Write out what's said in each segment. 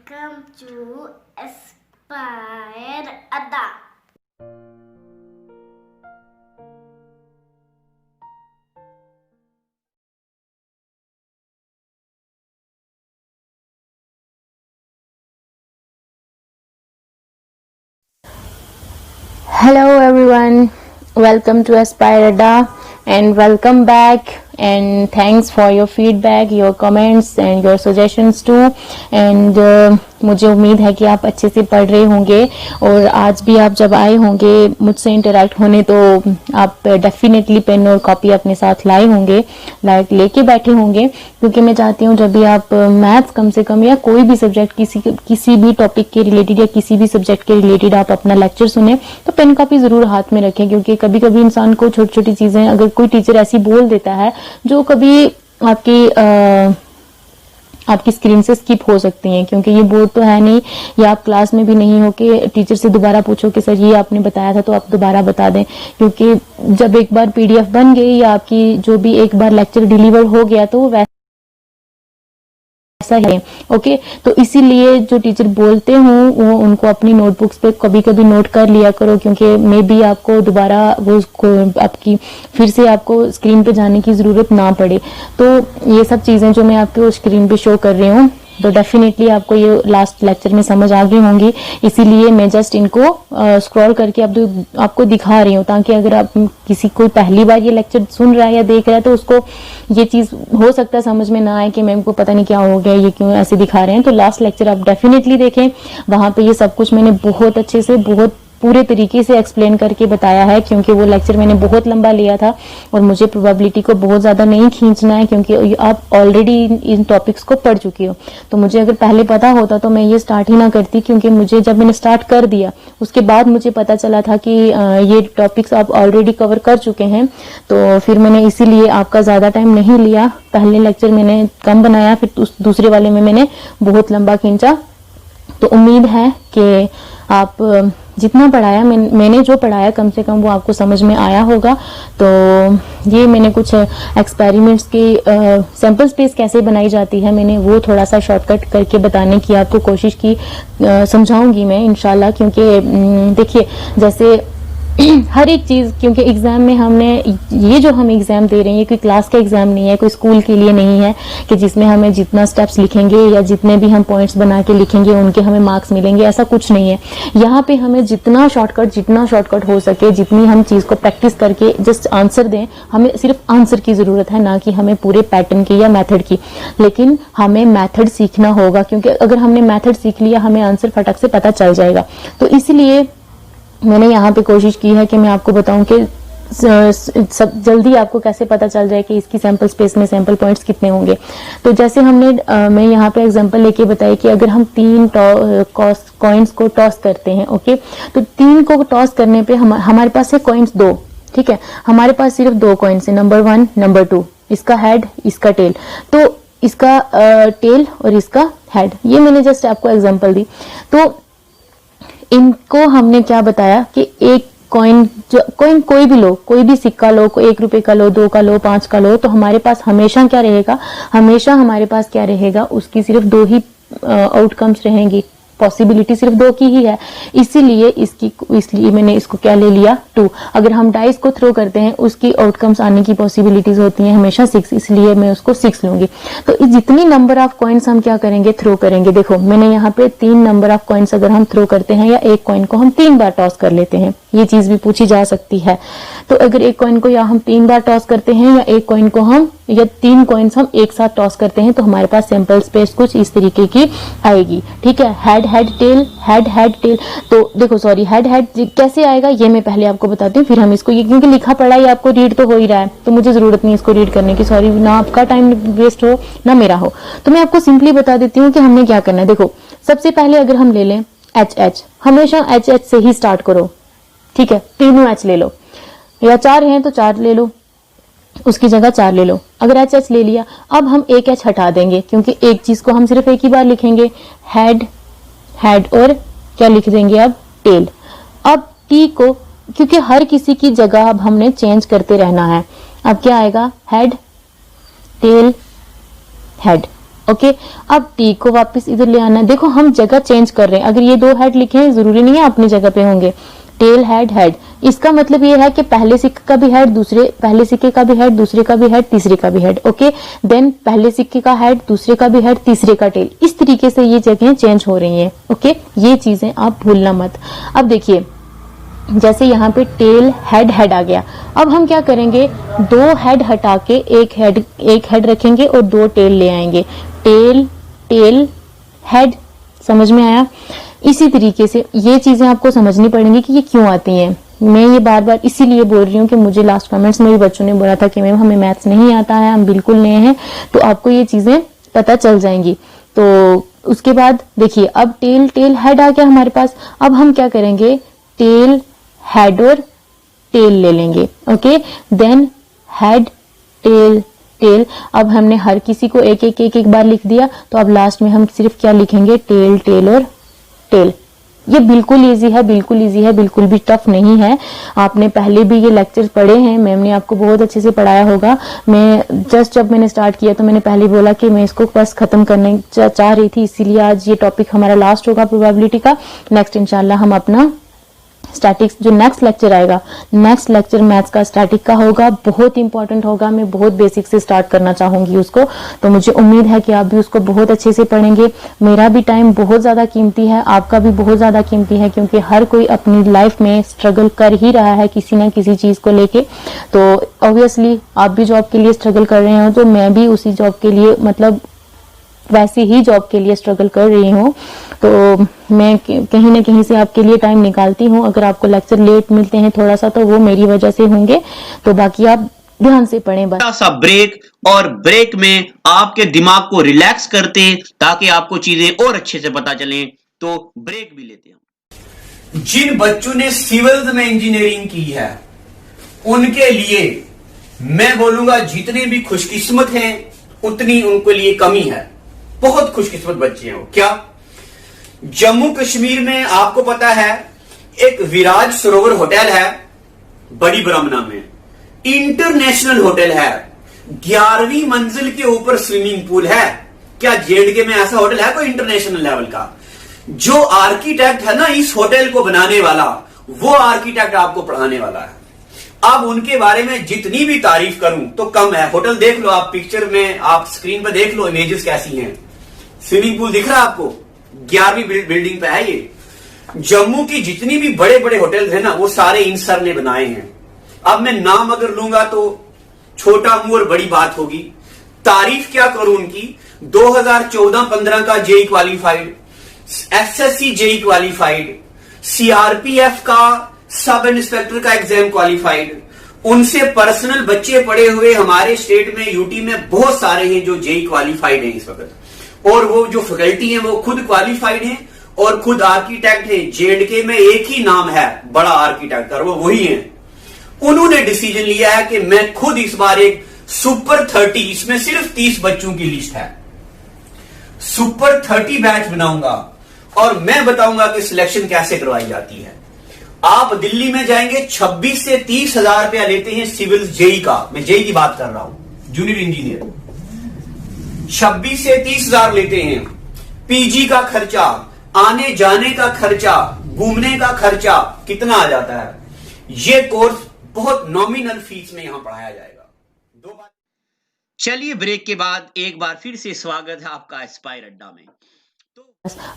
Welcome to Aspire Ada. Hello everyone, welcome to Aspire Ada and welcome back and thanks for your feedback, your comments and your suggestions too and मुझे उम्मीद है कि आप अच्छे से पढ़ रहे होंगे और आज भी आप जब आए होंगे मुझसे इंटरेक्ट होने तो आप डेफिनेटली पेन और कॉपी अपने साथ लाए होंगे, लेके बैठे होंगे क्योंकि मैं चाहती हूँ जब भी आप मैथ्स कम से कम या कोई भी सब्जेक्ट किसी भी टॉपिक के रिलेटेड या किसी भी सब्जेक्ट के रिलेटेड आप अपना लेक्चर सुने तो पेन कॉपी जरूर हाथ में रखें क्योंकि कभी कभी इंसान को छोटी छोटी चीजें अगर कोई टीचर ऐसी बोल देता है जो कभी आपकी स्क्रीन से स्किप हो सकती हैं क्योंकि ये बोर्ड तो है नहीं या आप क्लास में भी नहीं हो कि टीचर से दोबारा पूछो कि सर ये आपने बताया था तो आप दोबारा बता दें क्योंकि जब एक बार पीडीएफ बन गई या आपकी जो भी एक बार लेक्चर डिलीवर हो गया तो वो वैसा है। ओके, तो इसीलिए जो टीचर बोलते हों वो उनको अपनी नोटबुक्स पे कभी कभी नोट कर लिया करो क्योंकि मे बी आपको दोबारा वो आपकी फिर से आपको स्क्रीन पे जाने की जरूरत ना पड़े। तो ये सब चीजें जो मैं आपको स्क्रीन पे शो कर रही हूँ तो डेफिनेटली आपको ये लास्ट लेक्चर में समझ आ गई होंगी, इसीलिए मैं जस्ट इनको स्क्रॉल करके आपको दिखा रही हूँ ताकि अगर आप किसी कोई पहली बार ये लेक्चर सुन रहा है या देख रहा है तो उसको ये चीज हो सकता है समझ में ना आए कि मैम को पता नहीं क्या हो गया, ये क्यों ऐसे दिखा रहे हैं। तो लास्ट लेक्चर आप डेफिनेटली देखें, वहां पे ये सब कुछ मैंने बहुत अच्छे से बहुत पूरे तरीके से एक्सप्लेन करके बताया है क्योंकि वो लेक्चर मैंने बहुत लंबा लिया था और मुझे प्रोबेबिलिटी को बहुत ज्यादा नहीं खींचना है क्योंकि आप ऑलरेडी इन टॉपिक्स को पढ़ चुके हो। तो मुझे अगर पहले पता होता तो मैं ये स्टार्ट ही ना करती क्योंकि मुझे जब मैंने स्टार्ट कर दिया उसके बाद मुझे पता चला था कि ये टॉपिक्स आप ऑलरेडी कवर कर चुके हैं तो फिर मैंने इसीलिए आपका ज्यादा टाइम नहीं लिया। पहले लेक्चर मैंने कम बनाया फिर दूसरे वाले में मैंने बहुत लंबा खींचा। तो उम्मीद है कि आप जितना पढ़ाया मैंने जो पढ़ाया कम से कम वो आपको समझ में आया होगा। तो ये मैंने कुछ एक्सपेरिमेंट्स की सैंपल स्पेस कैसे बनाई जाती है मैंने वो थोड़ा सा शॉर्टकट करके बताने की आपको कोशिश की, समझाऊंगी मैं इंशाल्लाह क्योंकि देखिए जैसे हर एक चीज क्योंकि एग्जाम में हमने ये जो हम एग्जाम दे रहे हैं ये कोई क्लास का एग्जाम नहीं है, कोई स्कूल के लिए नहीं है कि जिसमें हमें जितना स्टेप्स लिखेंगे या जितने भी हम पॉइंट्स बना के लिखेंगे उनके हमें मार्क्स मिलेंगे, ऐसा कुछ नहीं है। यहाँ पे हमें जितना शॉर्टकट हो सके जितनी हम चीज को प्रैक्टिस करके जस्ट आंसर दें, हमें सिर्फ आंसर की जरूरत है ना कि हमें पूरे पैटर्न की या मेथड की। लेकिन हमें मेथड सीखना होगा क्योंकि अगर हमने मेथड सीख लिया हमें आंसर फटक से पता चल जाएगा। तो इसलिए मैंने यहाँ पे कोशिश की है कि मैं आपको बताऊं कि सब जल्दी आपको कैसे पता चल जाए कि इसकी सैंपल स्पेस में सैंपल पॉइंट्स कितने होंगे। तो जैसे हमने मैं यहाँ पे एग्जांपल लेके बताई कि अगर हम 3 कॉइन्स को टॉस करते हैं, ओके, तो 3 को टॉस करने पे हमारे पास है कॉइन्स 2, ठीक है, हमारे पास सिर्फ 2 कॉइन्स है, नंबर 1 नंबर 2, इसका हेड इसका टेल। तो इसका टेल और इसका हेड, ये मैंने जस्ट आपको एग्जाम्पल दी। तो इनको हमने क्या बताया कि एक कॉइन कोई भी लो, कोई भी सिक्का लो, कोई 1 रुपए का लो, 2 का लो, 5 का लो, तो हमारे पास हमेशा क्या रहेगा, हमेशा हमारे पास क्या रहेगा, उसकी सिर्फ 2 ही आउटकम्स रहेंगी, पॉसिबिलिटी सिर्फ 2 की ही है। इसलिए मैंने इसको क्या ले लिया 2। अगर हम डाइस को थ्रो करते हैं उसकी आउटकम्स आने की पॉसिबिलिटीज होती हैं हमेशा 6, इसलिए मैं उसको 6 लूंगी। तो जितनी नंबर ऑफ कॉइन्स हम क्या करेंगे थ्रो करेंगे, देखो मैंने यहाँ पे 3 नंबर ऑफ कॉइन्स अगर हम थ्रो करते हैं या एक कॉइन को हम 3 बार टॉस कर लेते हैं, ये चीज भी पूछी जा सकती है। तो अगर एक कॉइन को या हम 3 बार टॉस करते हैं या एक कॉइन को हम या 3 कॉइन्स हम एक साथ टॉस करते हैं तो हमारे पास सैंपल स्पेस कुछ इस तरीके की आएगी, ठीक है। Head head tail, head head tail, तो देखो सॉरी हेड हेड कैसे आएगा ये मैं पहले आपको बताती हूँ फिर हम इसको, ये क्योंकि लिखा पढ़ा ही आपको रीड तो हो ही रहा है तो मुझे जरूरत नहीं इसको रीड करने की, सॉरी, ना आपका टाइम वेस्ट हो ना मेरा हो। तो मैं आपको सिंपली बता देती हूँ कि हमने क्या करना है। देखो सबसे पहले अगर हम ले लें एच, हमेशा एच से ही स्टार्ट करो, ठीक है, तीनों एच ले लो या 4 हैं तो 4 ले लो, उसकी जगह 4 ले लो। अगर एच ले लिया अब हम एक एच हटा देंगे क्योंकि एक चीज को हम सिर्फ एक ही बार लिखेंगे, हेड और क्या लिख देंगे अब टेल। अब टी को क्योंकि हर किसी की जगह अब हमने चेंज करते रहना है, अब क्या आएगा हेड टेल हेड, ओके, अब टी को वापस इधर ले आना है। देखो हम जगह चेंज कर रहे हैं, अगर ये दो हेड लिखे हैं जरूरी नहीं है अपनी जगह पे होंगे, टेल हेड हेड, इसका मतलब ये है कि पहले सिक्के का भी हेड, पहले सिक्के का भी हेड, दूसरे का भी हेड, तीसरे का भी हेड। ओके, देन पहले सिक्के का हेड, दूसरे का भी हेड, तीसरे का टेल। इस तरीके से ये जगह चेंज हो रही हैं। ओके, ये चीजें आप भूलना मत। अब देखिए जैसे यहाँ पे टेल हेड हेड आ गया, अब हम क्या करेंगे, दो हेड हटा के एक हेड रखेंगे और दो टेल ले आएंगे। टेल टेल हेड, समझ में आया? इसी तरीके से ये चीजें आपको समझनी पड़ेंगी कि ये क्यों आती हैं। मैं ये बार बार इसीलिए बोल रही हूँ कि मुझे लास्ट कमेंट्स में भी बच्चों ने बोला था कि मैम हमें मैथ्स नहीं आता है, हम बिल्कुल नए हैं, तो आपको ये चीजें पता चल जाएंगी। तो उसके बाद देखिए अब टेल टेल हेड आ गया हमारे पास, अब हम क्या करेंगे, टेल हेड और टेल ले लेंगे। Okay, then head tail tail. अब हमने हर किसी को एक बार लिख दिया, तो अब लास्ट में हम सिर्फ क्या लिखेंगे, टेल टेल और टेल। ये बिल्कुल इजी है, बिल्कुल इजी है, बिल्कुल भी टफ नहीं है। आपने पहले भी ये लेक्चर्स पढ़े हैं, मैम ने आपको बहुत अच्छे से पढ़ाया होगा। मैं जब मैंने स्टार्ट किया तो मैंने पहले बोला कि मैं इसको बस खत्म करने चाह रही थी, इसीलिए आज ये टॉपिक हमारा लास्ट होगा प्रोबेबिलिटी का। नेक्स्ट इंशाल्लाह हम अपना स्टैटिक्स, जो नेक्स्ट लेक्चर आएगा, नेक्स्ट लेक्चर मैथ्स का स्टैटिक का होगा, बहुत इंपॉर्टेंट होगा। मैं बहुत बेसिक से स्टार्ट करना चाहूंगी उसको, तो मुझे उम्मीद है कि आप भी उसको बहुत अच्छे से पढ़ेंगे। मेरा भी टाइम बहुत ज्यादा कीमती है, आपका भी बहुत ज्यादा कीमती है, क्योंकि हर कोई अपनी लाइफ में स्ट्रगल कर ही रहा है किसी ना किसी चीज को लेके। तो ऑब्वियसली आप भी जॉब के लिए स्ट्रगल कर रहे हो, तो मैं भी उसी जॉब के लिए, मतलब वैसे ही जॉब के लिए स्ट्रगल कर रही हूँ। तो मैं कहीं ना कहीं से आपके लिए टाइम निकालती हूँ। अगर आपको लेक्चर लेट मिलते हैं थोड़ा सा, तो वो मेरी वजह से होंगे, तो बाकी आप ध्यान से पढ़ें बस। सा ब्रेक, और ब्रेक में आपके दिमाग को रिलैक्स करते हैं ताकि आपको चीजें और अच्छे से पता चलें, तो ब्रेक भी लेते हैं। जिन बच्चों ने सिविल्स में इंजीनियरिंग की है उनके लिए मैं बोलूंगा जितने भी खुशकिस्मत हैं उतनी उनके लिए कमी है। बहुत खुशकिस्मत बच्चे हैं वो। क्या जम्मू कश्मीर में आपको पता है एक विराज सरोवर होटल है बड़ी ब्रह्मना में, इंटरनेशनल होटल है, 11वीं मंजिल के ऊपर स्विमिंग पूल है। क्या जेएंडके में ऐसा होटल है कोई इंटरनेशनल लेवल का? जो आर्किटेक्ट है ना इस होटल को बनाने वाला, वो आर्किटेक्ट आपको पढ़ाने वाला है। अब उनके बारे में जितनी भी तारीफ करूं तो कम है। होटल देख लो आप, पिक्चर में आप स्क्रीन पर देख लो इमेजेस कैसी हैं। स्विमिंग पूल दिख रहा है आपको, 11वीं बिल्डिंग पे है ये। जम्मू की जितनी भी बड़े बड़े होटल्स हैं ना, वो सारे इन सर ने बनाए हैं। अब मैं नाम अगर लूंगा तो छोटा मुंह और बड़ी बात होगी। तारीफ क्या करूं उनकी, 2014-15 का JE qualified, SSC JE qualified, CRPF का सब इंस्पेक्टर का एग्जाम क्वालिफाइड। उनसे पर्सनल बच्चे पढ़े हुए हमारे स्टेट में, यूटी में बहुत सारे हैं जो जेई क्वालिफाइड हैं इस वक्त। और वो जो फैकल्टी है वो खुद क्वालिफाइड है और खुद आर्किटेक्ट है। जेएंडके में एक ही नाम है बड़ा आर्किटेक्ट और वो वही है। उन्होंने डिसीजन लिया है कि मैं खुद इस बार एक सुपर 30, इसमें सिर्फ 30 बच्चों की लिस्ट है, सुपर 30 बैच बनाऊंगा और मैं बताऊंगा कि सिलेक्शन कैसे करवाई जाती है। आप दिल्ली में जाएंगे 26 से 30 हजार रुपया लेते हैं सिविल जेई का, मैं जेई की बात कर रहा हूं, जूनियर इंजीनियर 26 से 30 हजार लेते हैं। पीजी का खर्चा, आने जाने का खर्चा, घूमने का खर्चा कितना आ जाता है। ये कोर्स बहुत नॉमिनल फीस में यहां पढ़ाया जाएगा। दो बात। चलिए ब्रेक के बाद एक बार फिर से स्वागत है आपका एस्पायर अड्डा में।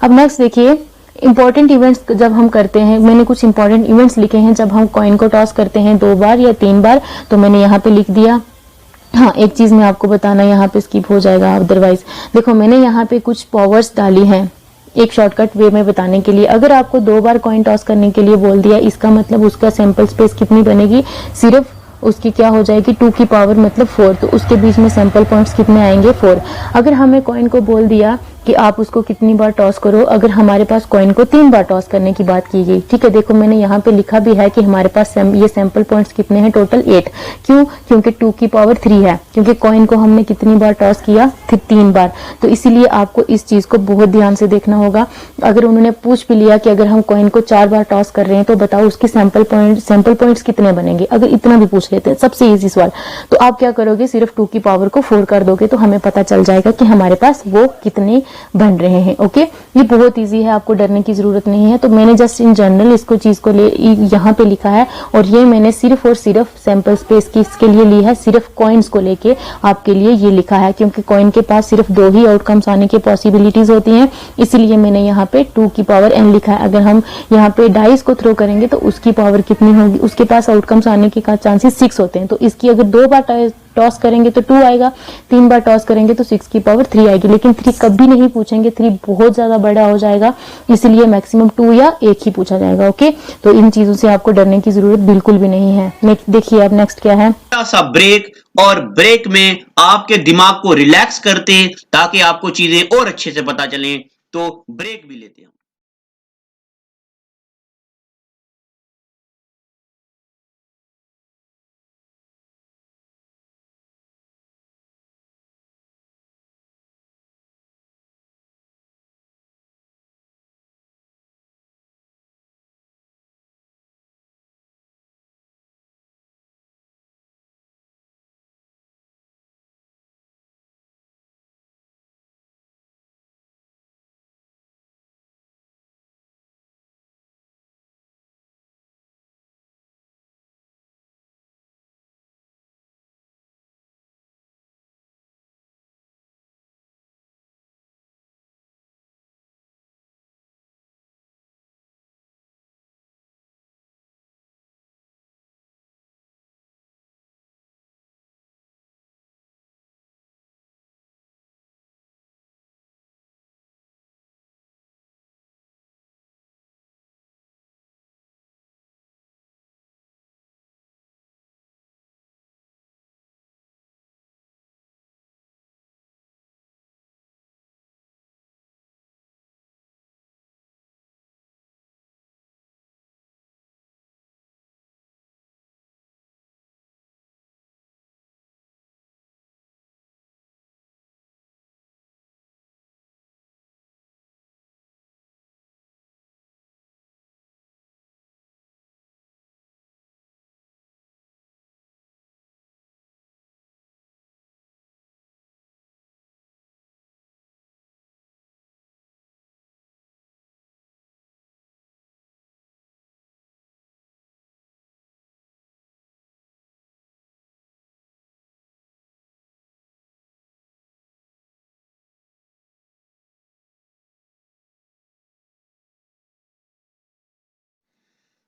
अब नेक्स्ट देखिए, इंपॉर्टेंट इवेंट्स जब हम करते हैं, मैंने कुछ इंपॉर्टेंट इवेंट्स लिखे हैं जब हम कॉइन को टॉस करते हैं 2 बार या 3 बार, तो मैंने यहाँ पे लिख दिया। हाँ, एक चीज मैं आपको बताना, यहाँ पे स्किप हो जाएगा अदरवाइज। देखो मैंने यहाँ पे कुछ पावर्स डाली हैं एक शॉर्टकट वे में बताने के लिए। अगर आपको 2 बार कॉइन टॉस करने के लिए बोल दिया, इसका मतलब उसका सैंपल स्पेस कितनी बनेगी, सिर्फ उसकी क्या हो जाएगी 2 की पावर मतलब 4, तो उसके बीच में सैंपल पॉइंट्स कितने आएंगे 4। अगर हमें कॉइन को बोल दिया कि आप उसको कितनी बार टॉस करो। अगर हमारे पास कॉइन को 3 बार टॉस करने की बात की गई, ठीक है, देखो मैंने यहाँ पे लिखा भी है कि हमारे पास ये सैंपल पॉइंट्स कितने हैं, टोटल 8। क्यों? क्योंकि 2 की पावर 3 है, क्योंकि कॉइन को हमने कितनी बार टॉस किया, 3 बार। तो इसीलिए आपको इस चीज को बहुत ध्यान से देखना होगा। अगर उन्होंने पूछ भी लिया कि अगर हम कॉइन को 4 बार टॉस कर रहे हैं तो बताओ उसके सैंपल पॉइंट्स कितने बनेंगे, अगर इतना भी पूछ लेते हैं, सबसे इजी सवाल, तो आप क्या करोगे, सिर्फ 2 की पावर को 4 कर दोगे तो हमें पता चल जाएगा कि हमारे पास वो कितने बन रहे हैं। ओके, ये बहुत इजी है, आपको डरने की जरूरत नहीं है। तो मैंने जस्ट इन जनरल इसको चीज को यहाँ पे लिखा है, और ये मैंने सिर्फ और सिर्फ सैंपल स्पेस की इसके लिए ली है, सिर्फ कॉइन्स को लेके आपके लिए ये लिखा है, क्योंकि कॉइन के पास सिर्फ 2 ही आउटकम्स आने की पॉसिबिलिटीज होती हैं, इसलिए मैंने यहाँ पे 2 की पावर n लिखा है। अगर हम यहाँ पे डाइस को थ्रो करेंगे तो उसकी पावर कितनी होगी, उसके पास आउटकम्स आने के चांसेस 6 होते हैं, तो इसकी अगर 2 बार टॉस करेंगे तो 2 आएगा, 3 बार टॉस करेंगे तो 6 की पावर 3 आएगी। लेकिन 3 कभी नहीं पूछेंगे, 3 बहुत ज्यादा बड़ा हो जाएगा, इसलिए मैक्सिमम 2 या 1 ही पूछा जाएगा। ओके, तो इन चीजों से आपको डरने की जरूरत बिल्कुल भी नहीं है। देखिए अब नेक्स्ट क्या है, सा ब्रेक, और ब्रेक में आपके दिमाग को रिलैक्स करते हैं ताकि आपको चीजें और अच्छे से पता चलें, तो ब्रेक भी लेते हैं।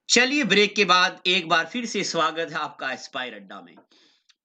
चलिए ब्रेक के बाद एक बार फिर से स्वागत है आपका एस्पायर अड्डा में।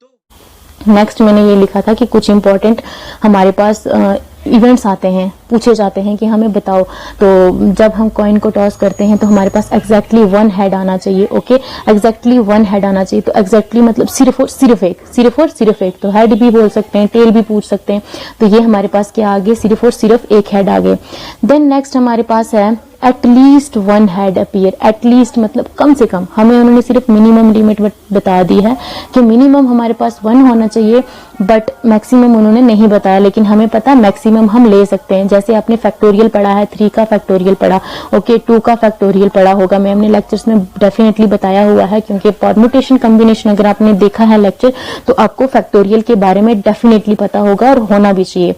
तो नेक्स्ट मैंने ये लिखा था कि कुछ इंपॉर्टेंट हमारे पास इवेंट्स आते हैं, पूछे जाते हैं कि हमें बताओ, तो जब हम कॉइन को टॉस करते हैं तो हमारे पास एग्जैक्टली 1 हेड आना चाहिए। ओके, एग्जैक्टली 1 हेड आना चाहिए, तो एग्जैक्टली मतलब सिर्फ और सिर्फ एक, तो हेड भी बोल सकते हैं, टेल भी पूछ सकते हैं, तो ये हमारे पास क्या आ गए, सिर्फ और सिर्फ एक हेड आ गए। देन नेक्स्ट हमारे पास है एटलीस्ट 1 हेड अपीयर। एटलीस्ट मतलब कम से कम, हमें उन्होंने सिर्फ मिनिमम लिमिट बता दी है कि मिनिमम हमारे पास 1 होना चाहिए, बट मैक्सिमम उन्होंने नहीं बताया, लेकिन हमें पता है मैक्सिमम हम ले सकते हैं। जैसे आपने फैक्टोरियल पढ़ा है, 3 का फैक्टोरियल पढ़ा, ओके, 2 का फैक्टोरियल पढ़ा होगा, मैं अपने लेक्चर्स में डेफिनेटली बताया हुआ है, क्योंकि परम्यूटेशन कॉम्बिनेशन अगर आपने देखा है लेक्चर तो आपको फैक्टोरियल के बारे में डेफिनेटली पता होगा और होना भी चाहिए।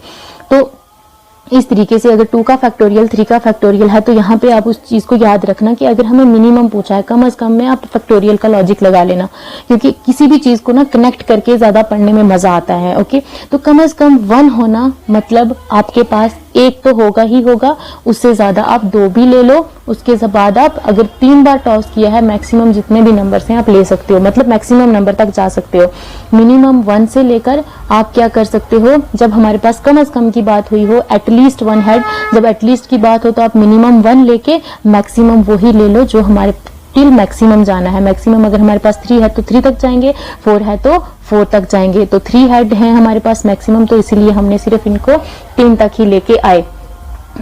तो इस तरीके से अगर 2 का फैक्टोरियल 3 का फैक्टोरियल है तो यहाँ पे आप उस चीज को याद रखना कि अगर हमें मिनिमम पूछा है, कम से कम में आप फैक्टोरियल का लॉजिक लगा लेना, क्योंकि किसी भी चीज को ना कनेक्ट करके ज्यादा पढ़ने में मजा आता है। ओके, तो कम से कम 1 होना मतलब आपके पास 1 तो होगा ही होगा, उससे ज्यादा आप 2 भी ले लो, उसके बाद आप अगर 3 बार टॉस किया है, मैक्सिमम जितने भी नंबर हैं आप ले सकते हो, मतलब मैक्सिमम नंबर तक जा सकते हो। मिनिमम 1 से लेकर आप क्या कर सकते हो, जब हमारे पास कम से कम की बात हुई हो, एटलीस्ट 1 हेड, जब एटलीस्ट की बात हो तो आप मिनिमम 1 लेके मैक्सिमम वही ले लो जो हमारे टिल मैक्सिमम जाना है। मैक्सिमम अगर हमारे पास 3 है तो 3 तक जाएंगे, 4 है तो 4 तक जाएंगे, तो 3 हेड है हमारे पास मैक्सिमम, तो इसीलिए हमने सिर्फ इनको 3 तक ही लेके आए।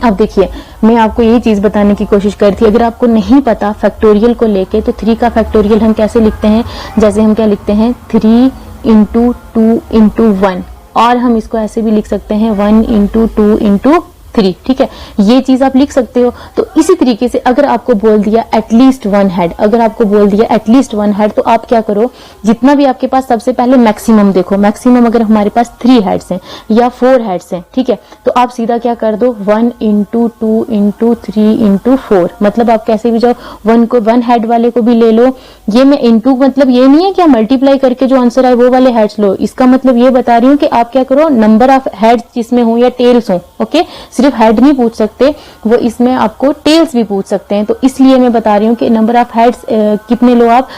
अब देखिए, मैं आपको यही चीज बताने की कोशिश कर रही थी, अगर आपको नहीं पता फैक्टोरियल को लेके तो 3 का फैक्टोरियल हम कैसे लिखते हैं, जैसे हम क्या लिखते हैं 3 इंटू 2 इंटू 1, और हम इसको ऐसे भी लिख सकते हैं 1 इंटू 2 इंटू 3, ठीक है, ये चीज आप लिख सकते हो। तो इसी तरीके से अगर आपको बोल दिया एटलीस्ट 1 हेड, अगर आपको बोल दिया एटलीस्ट 1 हेड, तो आप क्या करो, जितना भी आपके पास सबसे पहले मैक्सिमम देखो, मैक्सिमम अगर हमारे पास 3 हेड्स हैं या 4 हेड्स हैं, ठीक है, तो आप सीधा क्या कर दो 1 इंटू 2 इंटू 3 इंटू 4, मतलब आप कैसे भी जाओ 1 हेड वाले को भी ले लो। ये मैं इंटू मतलब ये नहीं है कि मल्टीप्लाई करके जो आंसर आए वो वाले हेड्स लो, इसका मतलब ये बता रही हूँ कि आप क्या करो, नंबर ऑफ हेड्स जिसमें हो या टेल्स हो, ओके, सिर्फ हेड नहीं पूछ सकते वो, इसमें आपको टेल्स भी पूछ सकते हैं। तो इसलिए मैं बता रही हूँ कि नंबर ऑफ हेड्स कितने लो आप।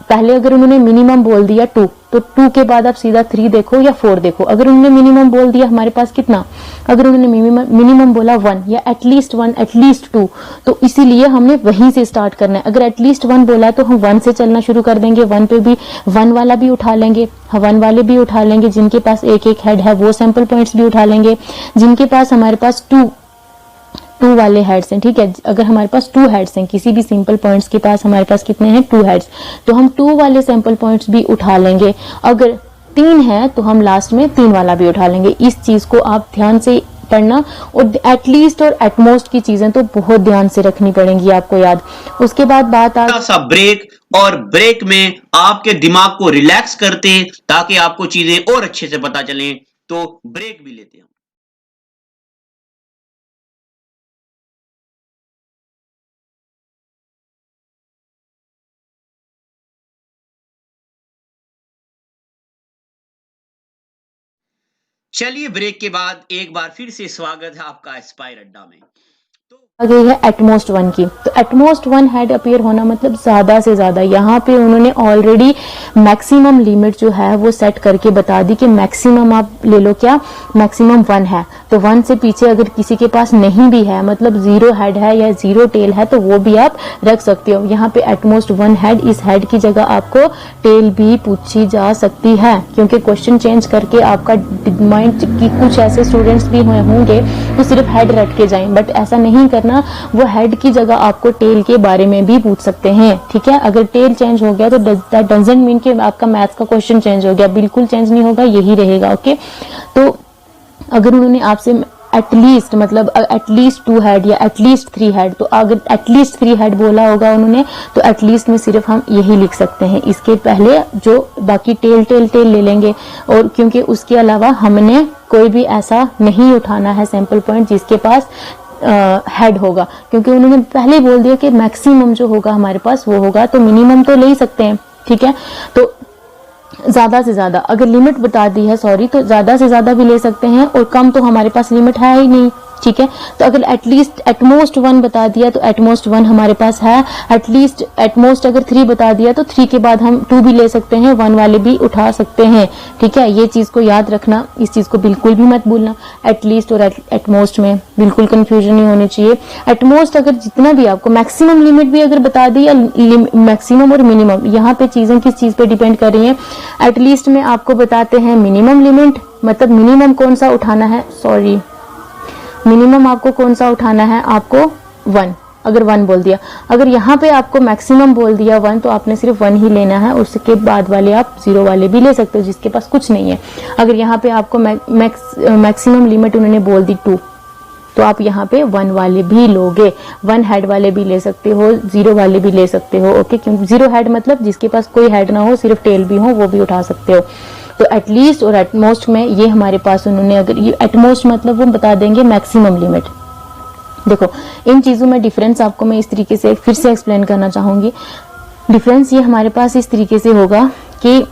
पहले अगर उन्होंने मिनिमम बोल दिया 2, तो 2 के बाद आप सीधा 3 देखो या 4 देखो। अगर उन्होंने मिनिमम बोल दिया हमारे पास कितना, अगर उन्होंने मिनिमम बोला 1 या एटलीस्ट 1 एटलीस्ट 2, तो इसीलिए हमने वहीं से स्टार्ट करना है। अगर एटलीस्ट 1 बोला तो हम 1 से चलना शुरू कर देंगे, 1 पे भी 1 वाला भी उठा लेंगे, 1 वाले भी उठा लेंगे, जिनके पास एक एक हेड है वो सैंपल पॉइंट्स भी उठा लेंगे, जिनके पास हमारे पास 2 वाले हेड्स हैं, ठीक है, अगर हमारे पास 2 हेड्स हैं, किसी भी सिंपल पॉइंट्स के पास हमारे पास कितने हैं 2 हेड्स, तो हम 2 वाले सैंपल पॉइंट्स भी उठा लेंगे। अगर 3 है तो हम लास्ट में 3 वाला भी उठा लेंगे। इस चीज को आप ध्यान से पढ़ना, और एटलीस्ट और एटमोस्ट की चीजें तो बहुत ध्यान से रखनी पड़ेंगी आपको याद। उसके बाद बात आ सा ब्रेक, और ब्रेक में आपके दिमाग को रिलैक्स करते ताकि आपको चीजें और अच्छे से पता चलें, तो ब्रेक भी लेते हैं। चलिए, ब्रेक के बाद एक बार फिर से स्वागत है आपका एस्पायर अड्डा में। आ गई है एटमोस्ट 1 की। तो एटमोस्ट 1 हेड अपीयर होना मतलब ज्यादा से ज्यादा, यहाँ पे उन्होंने ऑलरेडी मैक्सिमम लिमिट जो है वो सेट करके बता दी कि मैक्सिमम आप ले लो, क्या मैक्सिमम 1 है, तो 1 से पीछे अगर किसी के पास नहीं भी है, मतलब 0 हेड है या 0 टेल है, तो वो भी आप रख सकते हो। यहाँ पे एटमोस्ट 1 हेड, इस हेड की जगह आपको टेल भी पूछी जा सकती है, क्योंकि क्वेश्चन चेंज करके आपका माइंड की कुछ ऐसे स्टूडेंट्स भी होंगे तो सिर्फ हेड रट के जाएं, बट ऐसा नहीं करना, वो हेड की जगह आपको टेल के बारे में भी पूछ सकते हैं, ठीक है। अगर टेल चेंज हो गया तो दैट डजंट मीन कि आपका मैथ्स का क्वेश्चन चेंज हो गया, बिल्कुल चेंज नहीं होगा, यही रहेगा, ओके। तो अगर उन्होंने आपसे एटलीस्ट मतलब एटलीस्ट 2 हेड या एटलीस्ट 3 हेड, तो अगर एटलीस्ट 3 हेड बोला होगा उन्होंने, तो एटलीस्ट में सिर्फ हम यही लिख सकते हैं, इसके पहले जो बाकी टेल ले लेंगे। और क्योंकि उसके अलावा हमने कोई भी ऐसा नहीं उठाना है सैंपल पॉइंट जिसके पास हेड होगा, क्योंकि उन्होंने पहले ही बोल दिया कि मैक्सिमम जो होगा हमारे पास वो होगा, तो मिनिमम तो ले ही सकते हैं, ठीक है। तो ज्यादा से ज्यादा अगर लिमिट बता दी है, सॉरी, तो ज्यादा से ज्यादा भी ले सकते हैं, और कम तो हमारे पास लिमिट है ही नहीं, ठीक है। तो अगर एटलीस्ट एटमोस्ट 1 बता दिया तो एटमोस्ट 1 हमारे पास है, एटलीस्ट एटमोस्ट अगर 3 बता दिया तो 3 के बाद हम 2 भी ले सकते हैं, 1 वाले भी उठा सकते हैं, ठीक है। ये चीज को याद रखना, इस चीज को बिल्कुल भी मत भूलना, एटलीस्ट और एटमोस्ट में बिल्कुल कंफ्यूजन नहीं होनी चाहिए। एटमोस्ट अगर जितना भी आपको मैक्सिमम लिमिट भी अगर बता दी, या मैक्सिमम और मिनिमम, यहाँ पे चीजें किस चीज पे डिपेंड कर रही है। एटलीस्ट में आपको बताते हैं मिनिमम लिमिट, मतलब मिनिमम कौन सा उठाना है, सॉरी, मिनिमम आपको कौन सा उठाना है, आपको 1, अगर 1 बोल दिया। अगर यहाँ पे आपको मैक्सिमम बोल दिया 1, तो आपने सिर्फ 1 ही लेना है, उसके बाद वाले आप 0 वाले भी ले सकते हो जिसके पास कुछ नहीं है। अगर यहाँ पे आपको मैक्सिमम लिमिट उन्होंने बोल दी 2, तो आप यहाँ पे 1 वाले भी लोगे, 1 हेड वाले भी ले सकते हो, 0 वाले भी ले सकते हो, ओके। क्योंकि 0 हेड मतलब जिसके पास कोई हेड ना हो, सिर्फ टेल भी हो, वो भी उठा सकते हो। तो एटलीस्ट और एटमोस्ट में ये हमारे पास उन्होंने, अगर ये एटमोस्ट मतलब वो बता देंगे मैक्सिमम लिमिट। देखो, इन चीजों में डिफरेंस आपको मैं इस तरीके से फिर से एक्सप्लेन करना चाहूंगी। डिफरेंस ये हमारे पास इस तरीके से होगा कि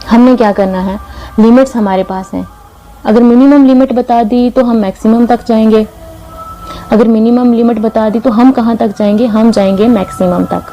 हमने क्या करना है, लिमिट्स हमारे पास हैं। अगर मिनिमम लिमिट बता दी तो हम मैक्सिमम तक जाएंगे, अगर मिनिमम लिमिट बता दी तो हम कहां तक जाएंगे, हम जाएंगे मैक्सिमम तक,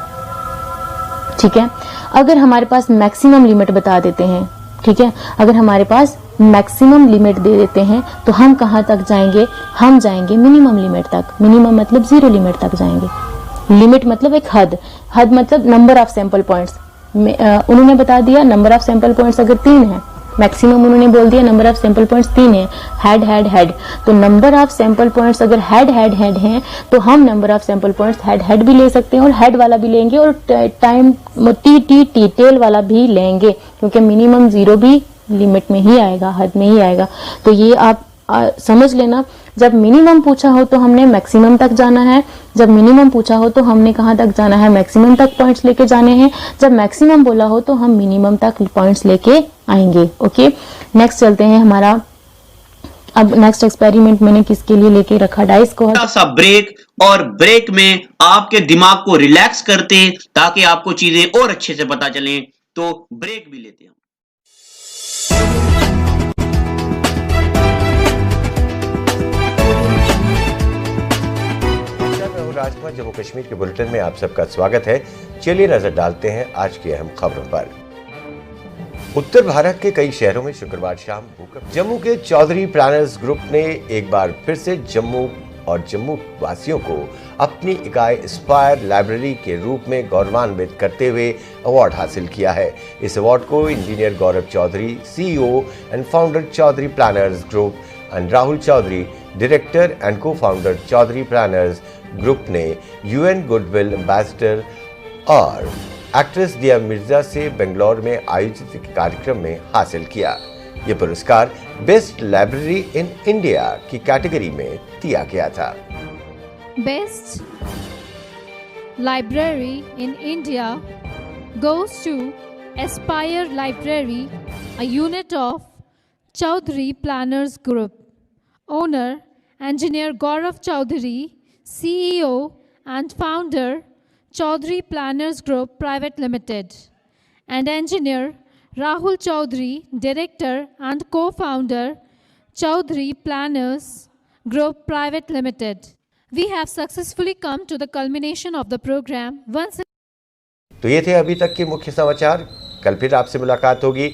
ठीक है। अगर हमारे पास मैक्सिमम लिमिट बता देते हैं, ठीक है, अगर हमारे पास मैक्सिमम लिमिट दे देते हैं तो हम कहां तक जाएंगे, हम जाएंगे मिनिमम लिमिट तक। मिनिमम मतलब 0 लिमिट तक जाएंगे। लिमिट मतलब एक हद, हद मतलब नंबर ऑफ सैंपल पॉइंट्स। उन्होंने बता दिया नंबर ऑफ सैंपल पॉइंट्स अगर 3 है, मैक्सिमम उन्होंने बोल दिया नंबर ऑफ सैंपल पॉइंट्स 3 है, हेड हेड हेड। तो नंबर ऑफ सैंपल पॉइंट्स अगर हेड हेड हेड हैं तो हम number of sample points head head भी ले सकते हैं और हेड वाला भी लेंगे और टाइम टी टेल वाला भी लेंगे, क्योंकि मिनिमम 0 भी लिमिट में ही आएगा, हद में ही आएगा। तो ये आप समझ लेना, जब मिनिमम पूछा हो तो हमने मैक्सिमम तक जाना है, जब मिनिमम पूछा हो तो हमने कहाँ तक जाना है, मैक्सिमम तक पॉइंट्स लेके जाने हैं, जब मैक्सिमम बोला हो तो हम मिनिमम तक पॉइंट्स लेके आएंगे। ओके, नेक्स्ट चलते हैं हमारा। अब नेक्स्ट एक्सपेरिमेंट मैंने किसके लिए लेके रखा, डाइस को। छोटा सा ब्रेक, और ब्रेक में आपके दिमाग को रिलैक्स करते ताकि आपको चीजें और अच्छे से पता चलें, तो ब्रेक भी लेते हैं। राजकुमार जम्मू कश्मीर के बुलेटिन में आप सबका स्वागत है। चलिए नजर डालते हैं आज की अहम खबरों पर। उत्तर भारत के कई शहरों में शुक्रवार शाम भूकंप। जम्मू के चौधरी प्लानर्स ग्रुप ने एक बार फिर से जम्मू और जम्मू वासियों को अपनी इकाई एस्पायर लाइब्रेरी के रूप में गौरवान्वित करते हुए अवार्ड हासिल किया है। इस अवार्ड को engineer Gaurav Chaudhary, CEO and founder Chaudhary Planners Group, and Rahul Chaudhary, director and co-founder Chaudhary Planners Group ने UN गुडविल एम्बेसडर और एक्ट्रेस दिया मिर्जा से बेंगलोर में आयोजित कार्यक्रम में हासिल किया। ये पुरस्कार बेस्ट लाइब्रेरी इन इंडिया की कैटेगरी में दिया गया था। Best library in India goes to Aspire Library, a unit of Chaudhary Planners Group. Owner Engineer Gaurav Chaudhary, CEO and founder Chaudhary Planners Group Private Limited, and Engineer Rahul Chaudhary, Director and co-founder Chaudhary Planners Group Private Limited. We have successfully come to the culmination of the program. तो ये थे अभी तक के मुख्य समाचार। कल फिर आपसे मुलाकात होगी,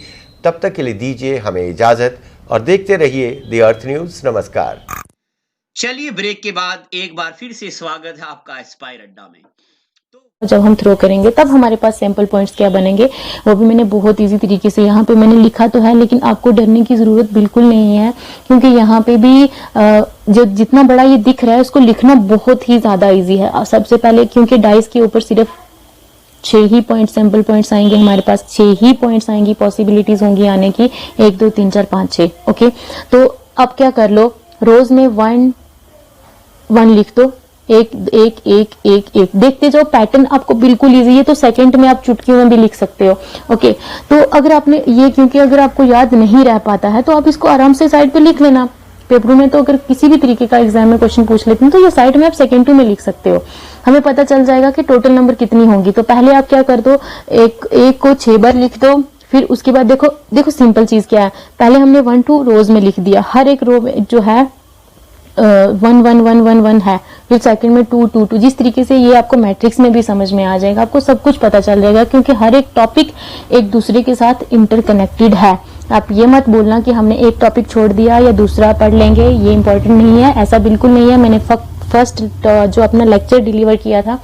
तब तक के लिए दीजिए हमें इजाजत और देखते रहिए द अर्थ न्यूज। नमस्कार। चलिए ब्रेक के बाद एक बार फिर से स्वागत है आपका एस्पायर अड्डा में। जब हम थ्रो करेंगे तब हमारे पास सैंपल पॉइंट्स क्या बनेंगे, वो भी मैंने बहुत इजी तरीके से यहाँ पे मैंने लिखा तो है, लेकिन आपको डरने की जरूरत बिल्कुल नहीं है, क्योंकि यहाँ पे भी जो जितना बड़ा ये दिख रहा है उसको लिखना बहुत ही ज्यादा इजी है। सबसे पहले क्योंकि डाइस के ऊपर सिर्फ 6 ही पॉइंट सैंपल पॉइंट्स आएंगे, हमारे पास 6 ही पॉइंट्स आएंगी, पॉसिबिलिटीज होंगी आने की 1 2 3 4 5 6। ओके, तो अब क्या कर लो, रोज में 1 1 लिख दो, 1 1 1 1 1, देखते जाओ, पैटर्न आपको बिल्कुल इजी है, तो सेकंड में आप चुटकियों में भी लिख सकते हो। ओके, तो अगर आपने ये, क्योंकि अगर आपको याद नहीं रह पाता है तो आप इसको आराम से साइड पे लिख लेना। पेपरों में तो अगर किसी भी तरीके का एग्जाम में क्वेश्चन पूछ लेते हैं तो ये साइड में आप सेकंड टू में लिख सकते हो, हमें पता चल जाएगा कि टोटल नंबर कितनी होंगी। तो पहले आप क्या कर दो, एक को 6 बार लिख दो, फिर उसके बाद देखो सिंपल चीज क्या है, पहले हमने 1 2 रोज में लिख दिया, हर एक रो में जो है 1 1 1 1 1 है, फिर सेकंड में 2 2 2। जिस तरीके से ये आपको मैट्रिक्स में भी समझ में आ जाएगा, आपको सब कुछ पता चल जाएगा, क्योंकि हर एक टॉपिक एक दूसरे के साथ इंटरकनेक्टेड है। आप ये मत बोलना कि हमने एक टॉपिक छोड़ दिया या दूसरा पढ़ लेंगे, ये इंपॉर्टेंट नहीं है, ऐसा बिल्कुल नहीं है। मैंने फर्स्ट जो अपना लेक्चर डिलीवर किया था,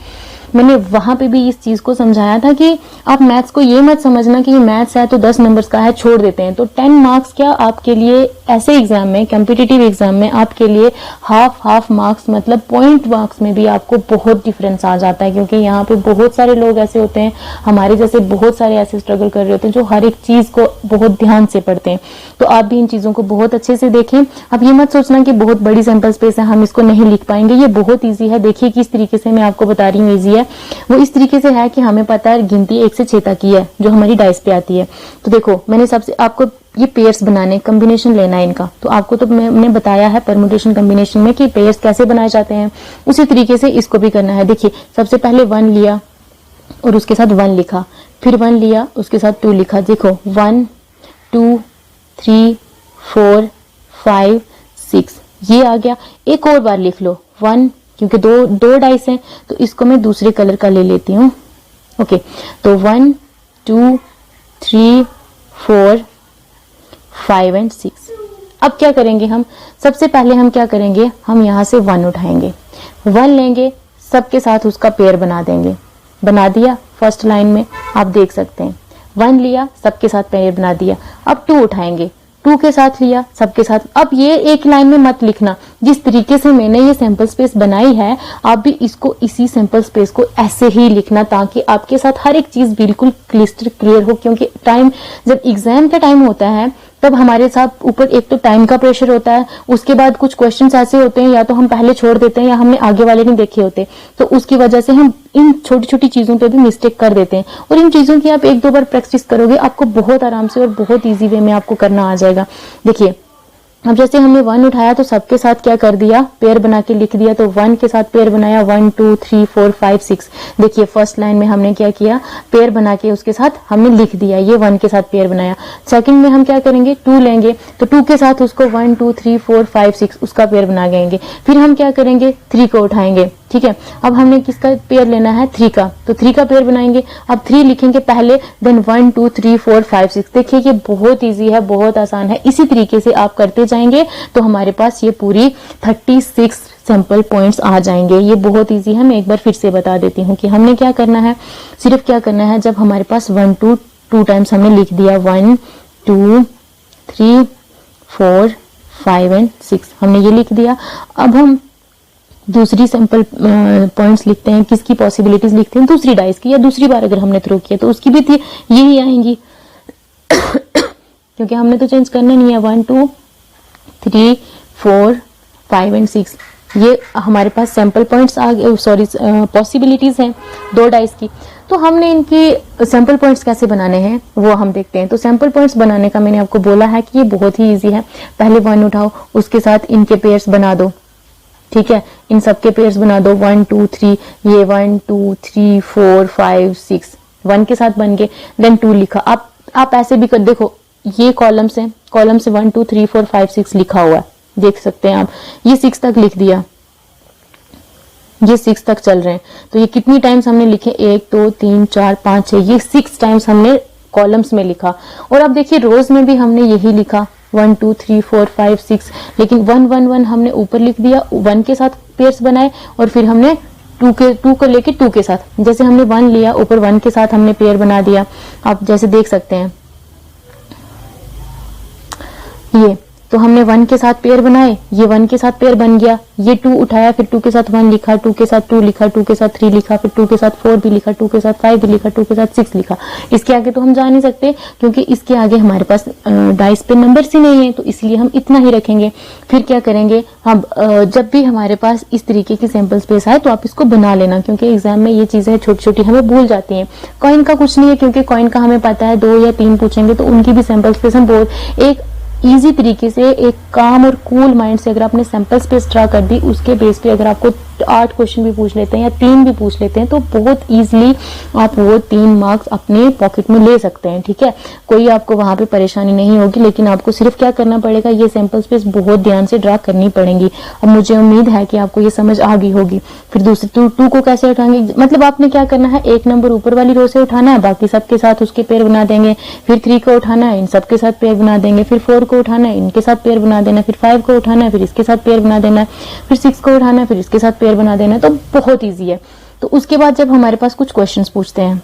मैंने वहां पे भी इस चीज को समझाया था कि आप मैथ्स को ये मत समझना कि ये मैथ्स है तो 10 नंबर्स का है, छोड़ देते हैं। तो 10 मार्क्स क्या आपके लिए ऐसे एग्जाम में, कॉम्पिटिटिव एग्जाम में आपके लिए हाफ मार्क्स, मतलब पॉइंट मार्क्स में भी आपको बहुत डिफरेंस आ जाता है, क्योंकि यहाँ पे बहुत सारे लोग ऐसे होते हैं, हमारे जैसे बहुत सारे ऐसे स्ट्रगल कर रहे होते हैं जो हर एक चीज को बहुत ध्यान से पढ़ते हैं। तो आप भी इन चीजों को बहुत अच्छे से देखें। अब ये मत सोचना कि बहुत बड़ी सैंपल स्पेस है, हम इसको नहीं लिख पाएंगे, ये बहुत ईजी है। देखिए किस तरीके से मैं आपको बता रही हूँ ईजी है, वो इस तरीके से है कि हमें पता है गिनती 1 से 6 तक की है जो हमारी डाइस पे आती है। तो देखो मैंने सबसे आपको ये पेयर्स बनाने, कॉम्बिनेशन लेना है इनका, तो आपको तो मैंने बताया है परम्यूटेशन कॉम्बिनेशन में कि पेयर्स कैसे बनाए जाते हैं, उसी तरीके से इसको भी करना है। देखिए सबसे पहले 1 लिया और उसके साथ 1 लिखा, फिर 1 लिया उसके साथ 2 लिखा। देखो 1 2 3 4 5 6 ये आ गया। एक और बार लिख लो 1, क्योंकि दो डाइस हैं तो इसको मैं दूसरे कलर का ले लेती हूँ। ओके, तो 1 2 3 4 5 एंड 6। अब क्या करेंगे हम, सबसे पहले हम क्या करेंगे, हम यहाँ से 1 उठाएंगे, 1 लेंगे, सबके साथ उसका पेयर बना देंगे। बना दिया फर्स्ट लाइन में, आप देख सकते हैं 1 लिया सबके साथ पेयर बना दिया। अब 2 उठाएंगे, 2 के साथ लिया, सबके साथ। अब ये एक लाइन में मत लिखना, जिस तरीके से मैंने ये सैंपल स्पेस बनाई है आप भी इसको इसी सैंपल स्पेस को ऐसे ही लिखना, ताकि आपके साथ हर एक चीज बिल्कुल क्लिस्टर क्लियर हो। क्योंकि टाइम, जब एग्जाम का टाइम होता है तब हमारे साथ ऊपर एक तो टाइम का प्रेशर होता है, उसके बाद कुछ क्वेश्चंस ऐसे होते हैं या तो हम पहले छोड़ देते हैं या हमने आगे वाले नहीं देखे होते, तो उसकी वजह से हम इन छोटी छोटी चीजों पे भी मिस्टेक कर देते हैं। और इन चीजों की आप 1-2 बार प्रैक्टिस करोगे, आपको बहुत आराम से और बहुत ईजी वे में आपको करना आ जाएगा। देखिए, अब जैसे हमने 1 उठाया तो सबके साथ क्या कर दिया, पेयर बना के लिख दिया। तो 1 के साथ पेयर बनाया, 1 2 3 4 5 6। देखिए फर्स्ट लाइन में हमने क्या किया, पेयर बना के उसके साथ हमने लिख दिया, ये 1 के साथ पेयर बनाया। सेकंड में हम क्या करेंगे, 2 लेंगे, तो 2 के साथ उसको 1 2 3 4 5 6 उसका पेयर बना देंगे। फिर हम क्या करेंगे, 3 को उठाएंगे, ठीक है। अब हमने किसका पेयर लेना है, 3 का, तो 3 का पेयर बनाएंगे। अब 3 लिखेंगे पहले, देन 1 2 3 4 5 6। देखिए ये बहुत इजी है, बहुत आसान है। इसी तरीके से आप करते जाएंगे तो हमारे पास ये पूरी 36 सैंपल पॉइंट्स आ जाएंगे। ये बहुत इजी है। मैं एक बार फिर से बता देती हूँ कि हमने क्या करना है, सिर्फ क्या करना है, जब हमारे पास 1 2 टाइम्स हमने लिख दिया, 1 2 3 4 5 एंड 6 हमने ये लिख दिया। अब हम दूसरी सैंपल पॉइंट्स लिखते हैं, किसकी पॉसिबिलिटीज लिखते हैं, दूसरी डाइस की, या दूसरी बार अगर हमने थ्रो किया तो उसकी भी थी यही आएंगी क्योंकि हमने तो चेंज करना नहीं है। 1 2 3 4 5 एंड 6 ये हमारे पास सैंपल पॉइंट्स आ गए, सॉरी पॉसिबिलिटीज हैं 2 डाइस की। तो हमने इनकी सैंपल पॉइंट्स कैसे बनाने हैं वो हम देखते हैं। तो सैंपल पॉइंट्स बनाने का मैंने आपको बोला है कि ये बहुत ही ईजी है। पहले 1 उठाओ, उसके साथ इनके पेयर्स बना दो, ठीक है, इन सबके पेयर्स बना दो, 1 2 3, ये 1 2 3 4 5 6 1 के साथ बन गए। देन 2 लिखा। आप ऐसे भी कर, देखो ये कॉलम्स हैं, कॉलम से 1 2 3 4 5 6 लिखा हुआ है, देख सकते हैं आप। ये 6 तक लिख दिया, ये 6 तक चल रहे हैं। तो ये कितनी टाइम्स हमने लिखे, 1 2 3 4 5 6, ये 6 टाइम्स हमने कॉलम्स में लिखा। और अब देखिए रोज में भी हमने यही लिखा, 1 2 3 4 5 6, लेकिन 1 1 1 हमने ऊपर लिख दिया, 1 के साथ पेयर्स बनाए और फिर हमने 2 को लेके 2 के साथ, जैसे हमने 1 लिया ऊपर 1 के साथ हमने पेयर बना दिया। आप जैसे देख सकते हैं ये, तो हमने 1 के साथ पेयर बनाए, ये 1 के साथ पेयर बन गया, ये 2 उठाया, फिर 2 के साथ 1 लिखा, 2 के साथ 2 लिखा, 2 के साथ 3 लिखा, फिर 2 के साथ 4 भी लिखा, 2 के साथ 5 भी लिखा, 2 के साथ 6 लिखा। इसके आगे तो हम जा नहीं सकते क्योंकि इसके आगे हमारे पास डाइस पे नंबर्स ही नहीं है, तो इसलिए हम इतना ही रखेंगे। फिर क्या करेंगे हम, जब भी हमारे पास इस तरीके की सैंपल स्पेस आए तो आप इसको बना लेना, क्योंकि एग्जाम में ये चीजें छोटी छोटी हमें भूल जाती हैं। कॉइन का कुछ नहीं है, क्योंकि कॉइन का हमें पता है 2 या 3 पूछेंगे तो उनकी भी सैंपल स्पेस हम बहुत एक इजी तरीके से, एक काम और कूल माइंड से अगर आपने सैंपल स्पेस ड्रा कर दी, उसके बेस पे अगर आपको 8 क्वेश्चन भी पूछ लेते हैं या 3 भी पूछ लेते हैं तो बहुत इजीली आप वो 3 मार्क्स अपने पॉकेट में ले सकते हैं, ठीक है। कोई आपको वहां पे परेशानी नहीं होगी, लेकिन आपको सिर्फ क्या करना पड़ेगा, ये सैंपल स्पेस बहुत ध्यान से ड्रा करनी पड़ेगी। अब मुझे उम्मीद है कि आपको ये समझ आ गई होगी। फिर दूसरे 2 को कैसे उठाएंगे, मतलब आपने क्या करना है, 1 नंबर ऊपर वाली रो से उठाना है, बाकी सबके साथ उसके पेयर बना देंगे। फिर 3 को उठाना है, इन सबके साथ पेयर बना देंगे। फिर 4 को उठाना है, इनके साथ पेयर बना देना। फिर 5 को उठाना है, फिर इसके साथ पेयर बना देना। फिर 6 को उठाना है, फिर इसके साथ पेयर बना देना। तो बहुत इजी है। तो उसके बाद जब हमारे पास कुछ क्वेश्चंस पूछते हैं,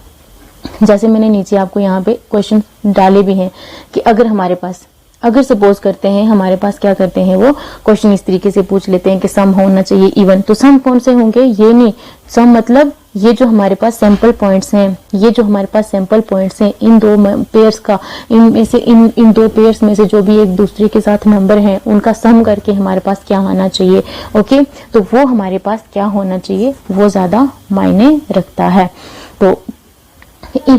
जैसे मैंने नीचे आपको यहाँ पे क्वेश्चन डाले भी हैं कि अगर हमारे पास, अगर सपोज करते हैं हमारे पास क्या करते हैं वो क्वेश्चन इस तरीके से पूछ लेते हैं कि सम होना चाहिए इवन। तो सम कौन से होंगे, ये नहीं, सम मतलब ये जो हमारे पास सैंपल पॉइंट्स हैं, ये जो हमारे पास सैंपल पॉइंट्स हैं, इन 2 पेयर्स का, इनमें से इन 2 पेयर्स में से जो भी एक दूसरे के साथ नंबर हैं उनका सम करके हमारे पास क्या आना चाहिए। ओके, तो वो हमारे पास क्या होना चाहिए वो ज्यादा मायने रखता है। तो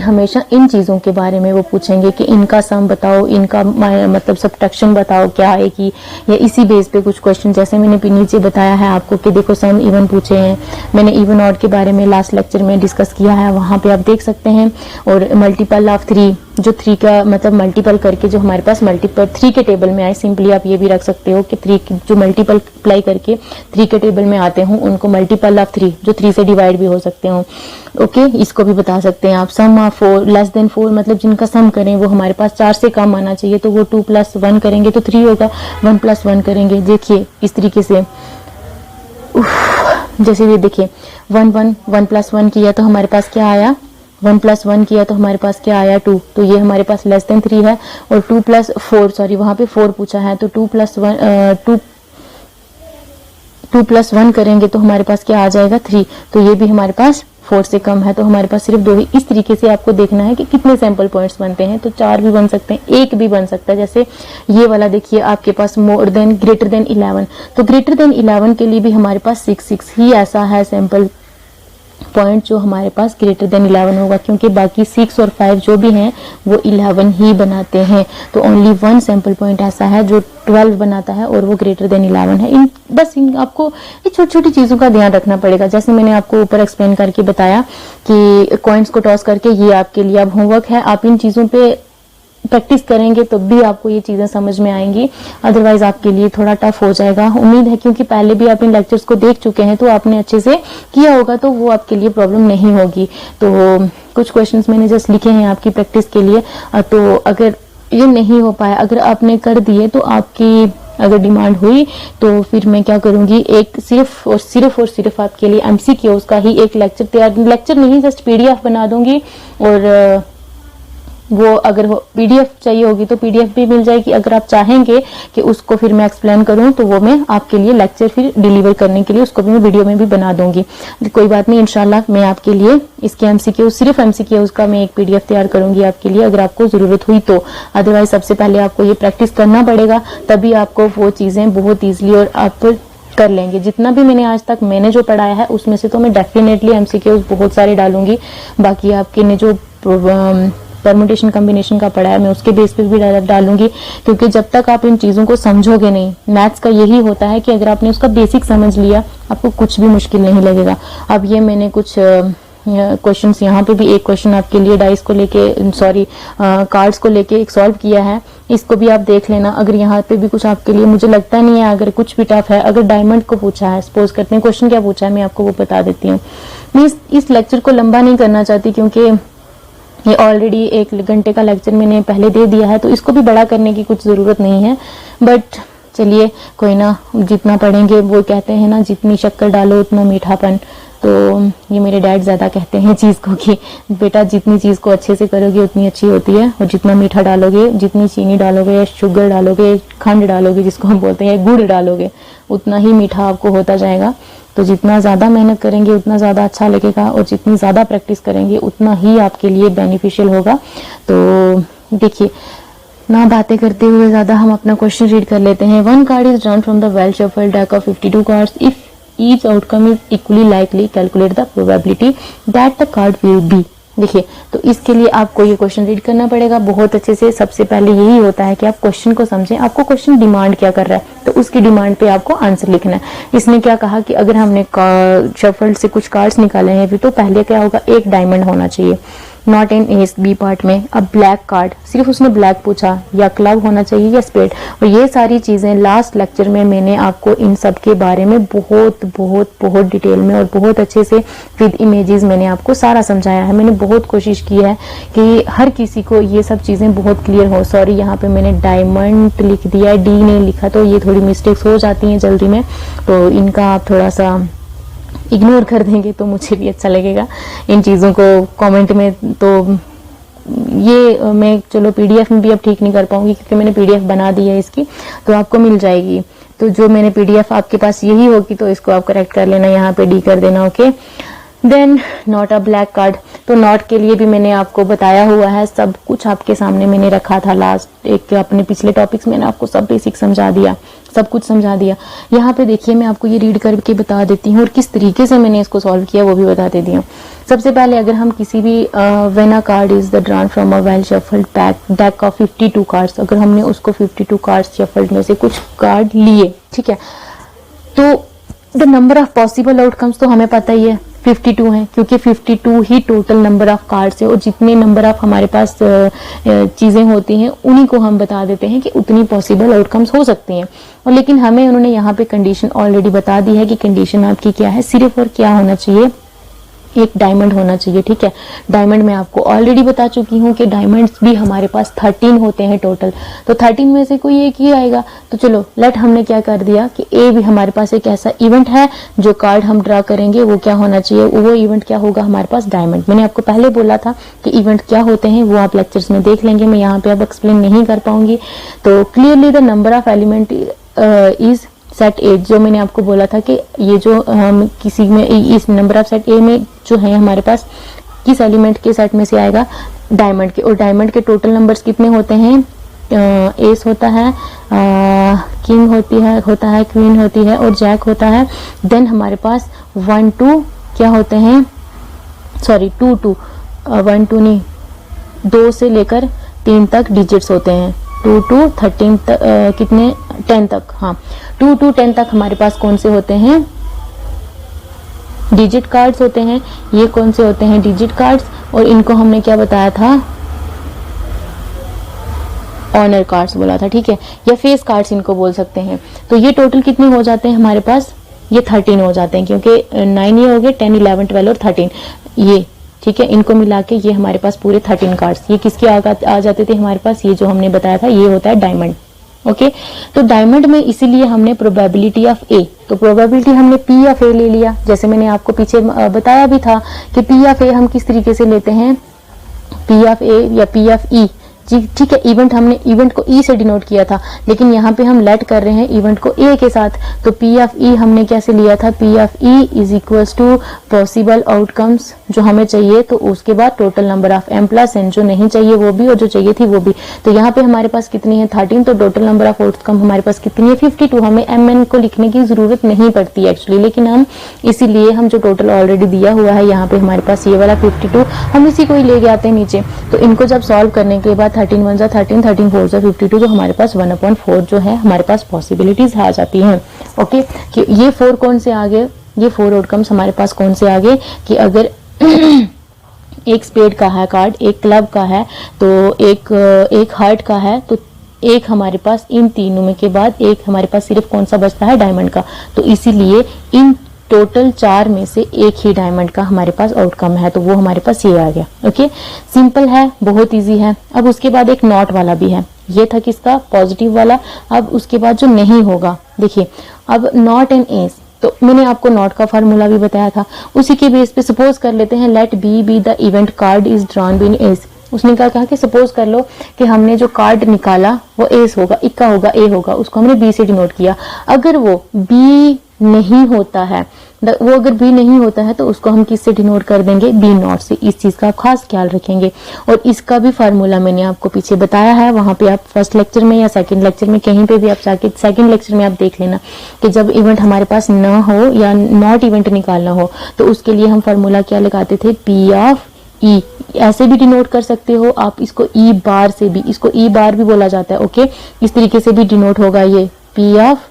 हमेशा इन चीजों के बारे में वो पूछेंगे कि इनका सम बताओ, इनका मतलब सब्ट्रैक्शन बताओ क्या आएगी, या इसी बेस पे कुछ क्वेश्चन, जैसे मैंने नीचे बताया है आपको कि देखो सम इवन पूछे हैं। मैंने इवन ऑड के बारे में लास्ट लेक्चर में डिस्कस किया है, वहां पे आप देख सकते हैं। और मल्टीपल ऑफ 3, जो 3 का मतलब मल्टीपल करके जो हमारे पास मल्टीपल 3 के टेबल में आए, सिंपली आप ये भी रख सकते हो कि 3 जो मल्टीपल अप्लाई करके 3 के टेबल में आते हों उनको मल्टीपल ऑफ 3 जो 3 से डिवाइड भी हो सकते हो। ओके, इसको भी बता सकते हैं आप। सम ऑफ 4 लेस देन 4 मतलब जिनका सम करें वो हमारे पास 4 से कम आना चाहिए, तो वो 2 + 1 करेंगे तो 3 होगा, 1 + 1 करेंगे। देखिए इस तरीके से, जैसे ये देखिए 1 1 1 + 1 किया तो हमारे पास क्या आया 1 + 1 किया तो हमारे पास क्या आया 2, तो ये हमारे पास लेस देन 3 है। और 2 + 4 सॉरी वहां पे 4 पूछा है, तो 2 + 1 करेंगे तो हमारे पास क्या आ जाएगा 3, तो ये भी हमारे पास 4 से कम है, तो हमारे पास सिर्फ 2 ही। इस तरीके से आपको देखना है कि कितने सैंपल पॉइंट्स बनते हैं, तो 4 भी बन सकते हैं, 1 भी बन सकता है। जैसे ये वाला देखिए आपके पास मोर देन ग्रेटर देन 11, तो ग्रेटर देन 11 के लिए भी हमारे पास 6 ही ऐसा है सैंपल पॉइंट जो हमारे पास ग्रेटर देन 11 होगा, क्योंकि बाकी 6 और 5 जो भी हैं वो 11 ही बनाते हैं। तो ओनली 1 सैंपल पॉइंट ऐसा है जो 12 बनाता है और वो ग्रेटर देन 11 है। आपको ये छोटी छोटी चीजों का ध्यान रखना पड़ेगा। जैसे मैंने आपको ऊपर एक्सप्लेन करके बताया कि कॉइन्स को टॉस करके, ये आपके लिए अब होमवर्क है, आप इन चीजों पे प्रैक्टिस करेंगे तो भी आपको ये चीजें समझ में आएंगी, अदरवाइज आपके लिए थोड़ा टफ हो जाएगा। उम्मीद है क्योंकि पहले भी आप इन लेक्चर्स को देख चुके हैं तो आपने अच्छे से किया होगा, तो वो आपके लिए प्रॉब्लम नहीं होगी। तो कुछ क्वेश्चंस मैंने जस्ट लिखे हैं आपकी प्रैक्टिस के लिए, तो अगर ये नहीं हो पाया, अगर आपने कर दिए तो आपकी अगर डिमांड हुई तो फिर मैं क्या करूंगी, एक सिर्फ और सिर्फ आपके लिए MCQs का ही एक लेक्चर नहीं जस्ट PDF बना दूंगी, और वो अगर PDF चाहिए होगी तो PDF भी मिल जाएगी। अगर आप चाहेंगे कि उसको फिर मैं एक्सप्लेन करूं तो वो मैं आपके लिए लेक्चर फिर डिलीवर करने के लिए उसको भी मैं वीडियो में भी बना दूंगी। कोई बात नहीं, इंशाल्लाह मैं आपके लिए इसके सिर्फ MCQs का मैं एक PDF तैयार करूंगी आपके लिए, अगर आपको जरूरत हुई तो। अदरवाइज सबसे पहले आपको ये प्रैक्टिस करना पड़ेगा, तभी आपको वो चीजें बहुत ईजिली और आप कर लेंगे। जितना भी मैंने आज तक जो पढ़ाया है उसमें से तो मैं डेफिनेटली MCQs बहुत सारे डालूंगी, बाकी आपके ने जो परमुटेशन कॉम्बिनेशन का पढ़ा है मैं उसके बेस पे भी डालूंगी, क्योंकि जब तक आप इन चीजों को समझोगे नहीं, मैथ्स का यही होता है कि अगर आपने उसका बेसिक समझ लिया आपको कुछ भी मुश्किल नहीं लगेगा। अब ये मैंने कुछ क्वेश्चंस यहाँ पे भी एक क्वेश्चन आपके लिए डाइस को लेके कार्ड्स को लेके एक सॉल्व किया है, इसको भी आप देख लेना। अगर यहाँ पे भी कुछ आपके लिए मुझे लगता नहीं है अगर कुछ भी टफ है, अगर डायमंड को पूछा है, सपोज करते हैं क्वेश्चन क्या पूछा है मैं आपको वो बता देती हूँ। मैं इस लेक्चर को लंबा नहीं करना चाहती क्योंकि ये ऑलरेडी 1 घंटे का लेक्चर मैंने पहले दे दिया है, तो इसको भी बड़ा करने की कुछ जरूरत नहीं है। बट चलिए कोई ना, जितना पढ़ेंगे, वो कहते हैं ना जितनी शक्कर डालो उतना मीठापन, तो ये मेरे डैड ज्यादा कहते हैं चीज को कि बेटा जितनी चीज को अच्छे से करोगे उतनी अच्छी होती है, और जितना मीठा डालोगे, जितनी चीनी डालोगे या शुगर डालोगे, खंड डालोगे जिसको हम बोलते हैं, गुड़ डालोगे, उतना ही मीठा आपको होता जाएगा। तो जितना ज्यादा मेहनत करेंगे उतना ज्यादा अच्छा लगेगा, और जितनी ज्यादा प्रैक्टिस करेंगे उतना ही आपके लिए बेनिफिशियल होगा। तो देखिए ना बातें करते हुए ज्यादा हम अपना क्वेश्चन रीड कर लेते हैं। 1 card is drawn from the well shuffled deck of 52 cards. If each outcome is equally likely, calculate the probability that the card will be. देखिए, तो इसके लिए आपको ये क्वेश्चन रीड करना पड़ेगा बहुत अच्छे से। सबसे पहले यही होता है कि आप क्वेश्चन को समझें, आपको क्वेश्चन डिमांड क्या कर रहा है, तो उसकी डिमांड पे आपको आंसर लिखना है। इसने क्या कहा कि अगर हमने शफल्ड से कुछ कार्ड्स निकाले हैं भी, तो पहले क्या होगा, एक डायमंड होना चाहिए, not in S B part में। अब ब्लैक कार्ड, सिर्फ उसने ब्लैक पूछा, या क्लब होना चाहिए या स्पेड, और ये सारी चीजें लास्ट लेक्चर में मैंने आपको इन सब के बारे में बहुत बहुत बहुत डिटेल में और बहुत अच्छे से विद इमेजेस मैंने आपको सारा समझाया है। मैंने बहुत कोशिश की है कि हर किसी को ये सब चीजें बहुत क्लियर हो। सॉरी, यहाँ पे मैंने डायमंड लिख दिया है, डी नहीं लिखा, तो ये थोड़ी मिस्टेक्स हो जाती हैं जल्दी में, तो इनका आप थोड़ा सा इग्नोर कर देंगे तो मुझे भी अच्छा लगेगा। इन चीजों को कमेंट में तो ये मैं चलो PDF में भी अब ठीक नहीं कर पाऊंगी क्योंकि मैंने PDF बना दी है इसकी, तो आपको मिल जाएगी। तो जो मैंने PDF आपके पास यही होगी तो इसको आप करेक्ट कर लेना, यहाँ पे डी कर देना। Okay, then not a black card, तो नॉट के लिए भी मैंने आपको बताया हुआ है, सब कुछ आपके सामने मैंने रखा था। लास्ट एक अपने पिछले टॉपिक्स मैंने आपको सब बेसिक समझा दिया, सब कुछ समझा दिया। यहाँ पे देखिए मैं आपको ये रीड करके बता देती हूँ और किस तरीके से मैंने इसको सॉल्व किया वो भी बता देती हूँ। सबसे पहले अगर हम किसी भी when a card is the drawn from a well shuffled deck of 52 cards, अगर हमने उसको 52 कार्ड्स शफल्ड में से कुछ कार्ड लिए, ठीक है, तो the number of possible outcomes तो हमें पता ही है 52 है, क्योंकि 52 ही टोटल नंबर ऑफ कार्ड्स है, और जितने नंबर ऑफ हमारे पास चीजें होती हैं उन्हीं को हम बता देते हैं कि उतनी पॉसिबल आउटकम्स हो सकती हैं। और लेकिन हमें उन्होंने यहाँ पे कंडीशन ऑलरेडी बता दी है कि कंडीशन आपकी क्या है, सिर्फ और क्या होना चाहिए, एक डायमंड होना चाहिए, ठीक है। डायमंड में आपको ऑलरेडी बता चुकी हूँ कि डायमंड्स भी हमारे पास 13 होते हैं टोटल, तो 13 में से कोई एक ही आएगा। तो चलो लेट हमने क्या कर दिया कि ए भी हमारे पास एक ऐसा इवेंट है, जो कार्ड हम ड्रा करेंगे वो क्या होना चाहिए, वो इवेंट क्या होगा हमारे पास, डायमंड। मैंने आपको पहले बोला था कि इवेंट क्या होते हैं वो आप लेक्चर्स में देख लेंगे, मैं यहाँ पे अब एक्सप्लेन नहीं कर पाऊंगी। तो clearly the number of element is set 8, जो मैंने आपको बोला था कि ये जो हम किसी में इस नंबर ऑफ सेट ए में जो है हमारे पास किस एलिमेंट के सेट में से आएगा, डायमंड के। और डायमंड के टोटल नंबर्स कितने होते हैं, एस होता है, किंग होता है, क्वीन होती है और जैक होता है। देन हमारे पास 1 2 क्या होते हैं, सॉरी 2 2 1 2 नहीं, 2 से लेकर 3 तक डिजिट्स होते हैं, 2 to 13 तक, कितने 10 तक, हाँ 2 to 10 तक हमारे पास कौन से होते हैं, डिजिट कार्ड्स होते हैं। ये कौन से होते हैं, डिजिट कार्ड्स, और इनको हमने क्या बताया था, ऑनर कार्ड्स बोला था, ठीक है, या फेस कार्ड्स इनको बोल सकते हैं। तो ये टोटल कितने हो जाते हैं हमारे पास, ये 13 हो जाते हैं, क्योंकि 9 ये हो गए, 10 11 12 और 13 ये, ठीक है। इनको मिला के ये हमारे पास पूरे 13 कार्ड्स, ये किसके आ जाते थे हमारे पास, ये जो हमने बताया था ये होता है डायमंड। ओके, तो डायमंड में इसीलिए हमने प्रोबेबिलिटी ऑफ ए, तो प्रोबेबिलिटी हमने पी ऑफ ए ले लिया, जैसे मैंने आपको पीछे बताया भी था कि पी ऑफ ए हम किस तरीके से लेते हैं, पी ऑफ ए या पी ऑफ ई, जी ठीक है। इवेंट हमने इवेंट को ई से डिनोट किया था, लेकिन यहाँ पे हम लेट कर रहे हैं इवेंट को ए के साथ, तो पी ऑफ ई हमने कैसे लिया था, P of E is equals to possible outcomes जो हमें चाहिए, तो उसके बाद total number of M plus N, जो नहीं चाहिए वो भी और जो चाहिए थी वो भी। तो यहाँ पे हमारे पास कितनी है 13, तो टोटल नंबर ऑफ आउटकम हमारे पास कितनी है 52। हमें एम एन को लिखने की जरूरत नहीं पड़ती एक्चुअली, लेकिन हम इसीलिए हम जो टोटल ऑलरेडी दिया हुआ है यहाँ पे हमारे पास ये वाला 52, हम इसी को ही लेके आते हैं नीचे। तो इनको जब सॉल्व करने के बाद 13 1 जा 13, 13 4 जा 52, तो हमारे पास 1/4 जो है हमारे पास पॉसिबिलिटीज आ जाती हैं। ओके, कि ये 4 कौन से आ गए, ये 4 आउटकम्स हमारे पास कौन से आ गए, कि अगर एक स्पेड का है कार्ड, एक क्लब का है, तो एक हार्ट का है, तो एक हमारे पास इन तीनों में के बाद एक हमारे पास सिर्फ कौन सा बचता है, डायमंड का। तो इसीलिए इन टोटल 4 में से एक ही डायमंड का हमारे पास आउटकम है, तो वो हमारे पास ये आ गया। ओके, सिंपल है, बहुत इजी है। अब उसके बाद एक नॉट वाला भी है, ये था किसका, पॉजिटिव वाला। अब उसके बाद जो नहीं होगा, देखिए अब नॉट एंड एस, तो मैंने आपको नॉट का फार्मूला भी बताया था, उसी के बेस पे सपोज कर लेते हैं, let B the event card is drawn bin S. उसने क्या कहा कि सपोज कर लो कि हमने जो कार्ड निकाला वो एस होगा, इक्का होगा, ए होगा, उसको हमने बी से डिनोट किया। अगर वो बी नहीं होता है, वो अगर बी नहीं होता है तो उसको हम किससे डिनोट कर देंगे, बी नॉट से। इस चीज का खास ख्याल रखेंगे, और इसका भी फार्मूला मैंने आपको पीछे बताया है, वहां पे आप फर्स्ट लेक्चर में या सेकंड लेक्चर में कहीं पे भी आप जाके सेकंड लेक्चर में आप देख लेना कि जब इवेंट हमारे पास ना हो या नॉट इवेंट निकालना हो, तो उसके लिए हम फार्मूला क्या लगाते थे, पी ऑफ ई। ऐसे भी डिनोट कर सकते हो आप इसको, ई बार से भी, इसको ई बार भी बोला जाता है। ओके, इस तरीके से भी डिनोट होगा ये पी ऑफ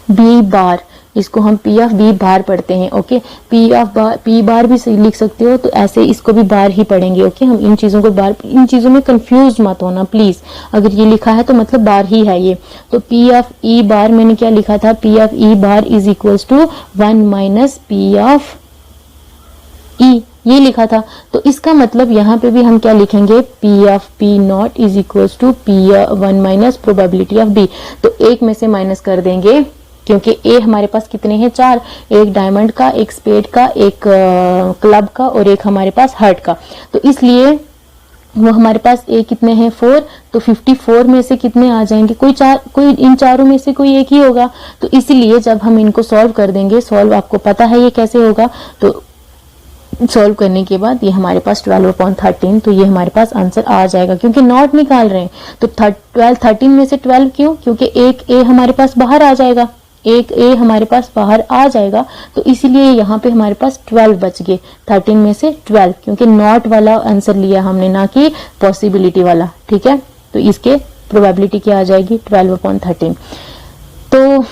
बी बार, इसको हम पी ऑफ बी बार पढ़ते हैं। ओके, पी बार भी लिख सकते हो, तो ऐसे इसको भी बार ही पढ़ेंगे। ओके, हम इन चीजों को बार, इन चीजों में कंफ्यूज मत होना प्लीज, अगर ये लिखा है तो मतलब बार ही है ये। तो पी ऑफ ई बार मैंने क्या लिखा था, P of E bar is equals to 1 minus P of E, ये लिखा था। तो इसका मतलब यहाँ पे भी हम क्या लिखेंगे, P of P not is equals to P 1 minus probability of B. तो एक में से माइनस कर देंगे, क्योंकि ए हमारे पास कितने हैं, 4, एक डायमंड का, एक स्पेड का, एक क्लब का और एक हमारे पास हार्ट का। तो इसलिए वो हमारे पास ए कितने हैं, 4, तो 54 में से कितने आ जाएंगे, कोई इन चारों में से कोई एक ही होगा। तो इसलिए जब हम इनको सॉल्व कर देंगे, सॉल्व आपको पता है ये कैसे होगा, तो सॉल्व करने के बाद ये हमारे पास 12/13, तो ये हमारे पास आंसर आ जाएगा, क्योंकि नॉट निकाल रहे हैं। तो 13 में से 12 क्यों, क्योंकि एक ए हमारे पास बाहर आ जाएगा, एक ए हमारे पास बाहर आ जाएगा, तो इसीलिए यहाँ पे हमारे पास 12 बच गए, 13 में से 12, क्योंकि नॉट वाला आंसर लिया हमने, ना कि पॉसिबिलिटी वाला। ठीक है, तो इसके प्रोबेबिलिटी क्या आ जाएगी, 12/13। तो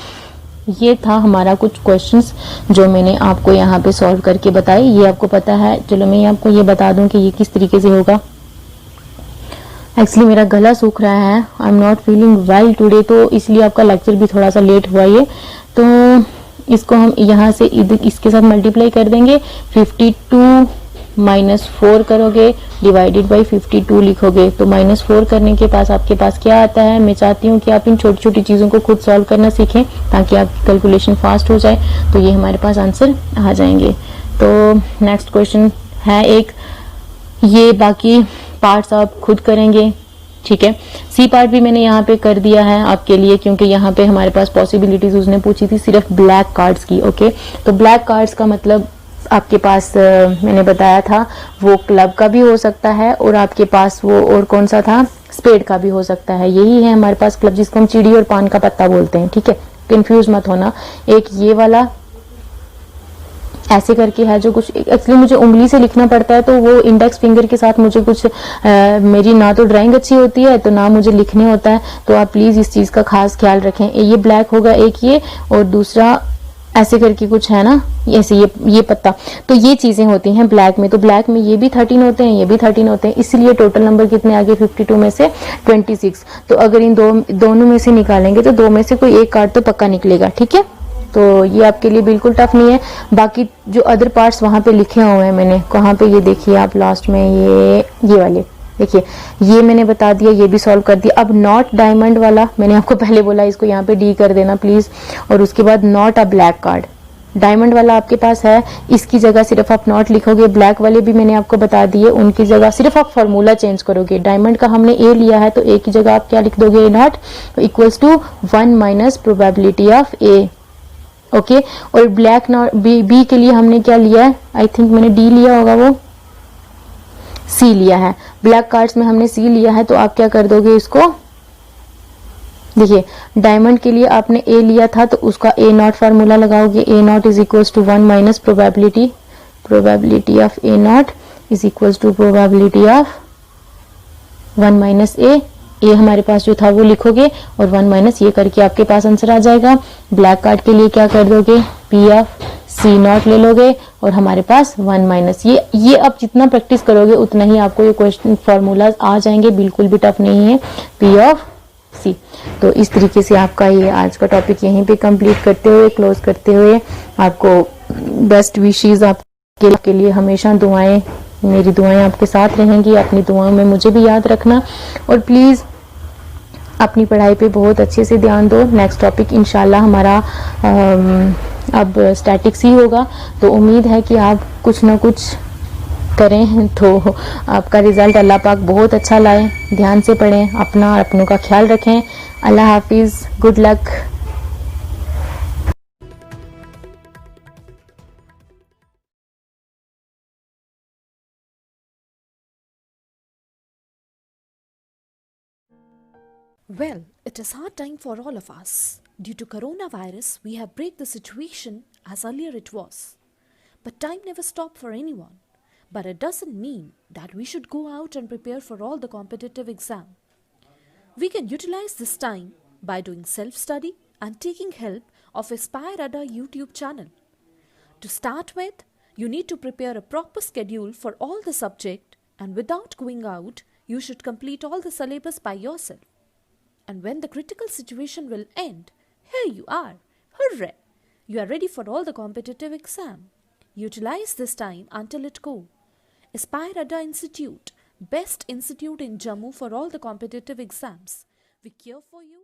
ये था हमारा कुछ क्वेश्चंस जो मैंने आपको यहाँ पे सॉल्व करके बताए। ये आपको पता है, चलो मैं आपको ये बता दूं कि ये किस तरीके से होगा। एक्चुअली मेरा गला सूख रहा है, I am not feeling well today, तो इसलिए आपका लेक्चर भी थोड़ा सा लेट हुआ ये। तो इसको हम यहाँ से इसके साथ मल्टीप्लाई कर देंगे। 52 माइनस 4 करोगे डिवाइडेड बाई 52 लिखोगे तो -4 करने के पास आपके पास क्या आता है। मैं चाहती हूँ कि आप इन छोटी छोटी चीज़ों को खुद सॉल्व करना सीखें ताकि आपकी कैलकुलेशन फास्ट हो जाए। तो ये हमारे पास आंसर आ जाएंगे। तो नेक्स्ट क्वेश्चन है एक, ये बाकी पार्ट्स आप खुद करेंगे, ठीक है। सी पार्ट भी मैंने यहाँ पे कर दिया है आपके लिए, क्योंकि यहाँ पे हमारे पास पॉसिबिलिटीज उसने पूछी थी सिर्फ ब्लैक कार्ड्स की। ओके, तो ब्लैक कार्ड्स का मतलब आपके पास मैंने बताया था वो क्लब का भी हो सकता है और आपके पास वो और कौन सा था, स्पेड का भी हो सकता है। यही है हमारे पास क्लब जिसको हम चिड़ी और पान का पत्ता बोलते हैं, ठीक है। कंफ्यूज मत होना। एक ये वाला ऐसे करके है जो कुछ एक्चुअली मुझे उंगली से लिखना पड़ता है, तो वो इंडेक्स फिंगर के साथ मुझे कुछ मेरी ना तो ड्राइंग अच्छी होती है तो ना मुझे लिखने होता है। तो आप प्लीज इस चीज का खास ख्याल रखें। ये ब्लैक होगा एक ये, और दूसरा ऐसे करके कुछ है ना, ऐसे ये पत्ता। तो ये चीजें होती हैं ब्लैक में। तो ब्लैक में ये भी 13 होते हैं, ये भी 13 होते हैं, इसलिए टोटल नंबर कितने आ गए 52 में से 26। तो अगर इन दोनों में से निकालेंगे तो दो में से कोई एक कार्ड तो पक्का निकलेगा, ठीक है। तो ये आपके लिए बिल्कुल टफ नहीं है। बाकी जो अदर पार्ट्स वहां पे लिखे हुए हैं मैंने, कहाँ पे, ये देखिए आप लास्ट में ये वाले देखिए, ये मैंने बता दिया, ये भी सॉल्व कर दिया। अब नॉट डायमंड वाला मैंने आपको पहले बोला, इसको यहाँ पे डी कर देना प्लीज। और उसके बाद not a black card, diamond वाला आपके पास है, इसकी जगह सिर्फ आप नॉट लिखोगे। ब्लैक वाले भी मैंने आपको बता दिए, उनकी जगह सिर्फ आप फॉर्मूला चेंज करोगे। डायमंड का हमने ए लिया है तो ए की जगह आप क्या लिख दोगे, not equals to 1 minus probability of A. Okay, और ब्लैक नॉट बी के लिए हमने क्या लिया है, आई थिंक मैंने डी लिया होगा, वो सी लिया है। ब्लैक कार्ड्स में हमने सी लिया है, तो आप क्या कर दोगे इसको, देखिए डायमंड के लिए आपने ए लिया था तो उसका ए नॉट फार्मूला लगाओगे। A not is equals to 1 minus probability of A not is equals to probability of 1 minus A. ये हमारे पास जो था वो लिखोगे और 1 माइनस ये करके आपके पास आंसर आ जाएगा। ब्लैक कार्ड के लिए क्या कर दोगे, पी ऑफ सी नॉट ले लोगे और हमारे पास 1 माइनस ये अब जितना प्रैक्टिस करोगे उतना ही आपको ये क्वेश्चन फॉर्मूलाज आ जाएंगे, बिल्कुल भी टफ नहीं है। पी ऑफ सी। तो इस तरीके से आपका ये आज का टॉपिक यहीं पे कंप्लीट करते हुए, क्लोज करते हुए, आपको बेस्ट विशेस आपके लिए हमेशा दुआएं, मेरी दुआएं आपके साथ रहेंगी। अपनी दुआओं में मुझे भी याद रखना और प्लीज अपनी पढ़ाई पे बहुत अच्छे से ध्यान दो। नेक्स्ट टॉपिक इंशाल्लाह हमारा अब स्टैटिक्स ही होगा, तो उम्मीद है कि आप कुछ ना कुछ करें तो आपका रिजल्ट अल्लाह पाक बहुत अच्छा लाए। ध्यान से पढ़ें, अपना और अपनों का ख्याल रखें। अल्लाह हाफिज, good luck. Well, it is hard time for all of us. Due to coronavirus, we have break the situation as earlier it was. But time never stopped for anyone. But it doesn't mean that we should go out and prepare for all the competitive exam. We can utilize this time by doing self-study and taking help of Aspire Ada YouTube channel. To start with, you need to prepare a proper schedule for all the subject, and without going out, you should complete all the syllabus by yourself. And when the critical situation will end, here you are. Hooray! You are ready for all the competitive exam. Utilize this time until it go. Aspire Ada Institute, best institute in Jammu for all the competitive exams. We care for you.